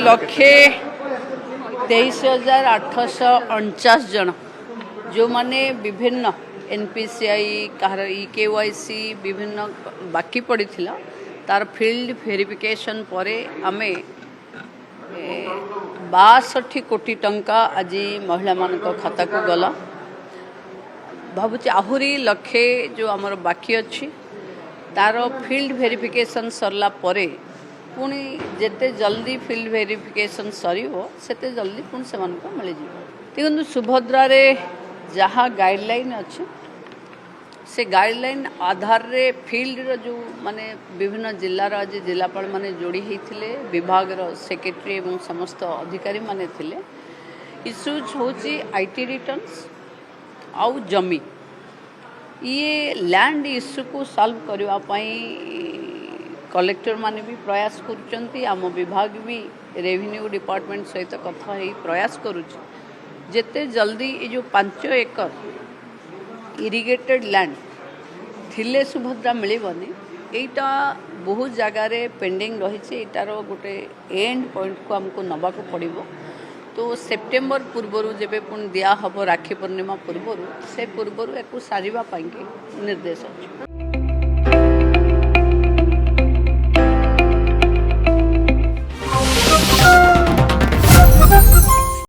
लक्षे 23,849 जन जो माने विभिन्न एनपीसीआई कहार इकेवाईसी विभिन्न बाकी पड़ी तार फील्ड वेरिफिकेशन पर आमे 62 कोटी टंका आज महिला मान खाता को गला भावुची आहुरी लक्षे जो आमर बाकी अच्छी तार फील्ड वेरिफिकेशन सरला परे पुणी जेते जल्दी फील्ड वेरिफिकेशन सरिवो सेते जल्दी पुणी से मिल देखो सुभद्रा रे जहाँ गाइडलाइन अच्छे से गाइडलाइन आधार रे फील्ड रो जो माने विभिन्न जिलार आज जिलापाल माने जोड़ी होते विभाग सेक्रेटरी एवं समस्त अधिकारी माने थिले इश्यूज होची आईटी रिटर्न्स आउ जमी ये लैंड इश्यू को सॉल्व करने पाई कलेक्टर माने भी प्रयास करुचंती आम विभाग भी रेवेन्यू डिपार्टमेंट सहित कथा ही प्रयास करुची जेते जल्दी ये जो 5 एकर इरिगेटेड लैंड थिले सुभद्रा मिलबनी एटा बहुत जगार पेंडिंग रही एटार गोटे एंड पॉइंट को हमको नवा को पड़ो तो सेप्टेम्बर पूर्वर जब पुणी दिया हम राखी पूर्णिमा पूर्वर से पूर्वर एक सारे निर्देश अच्छे।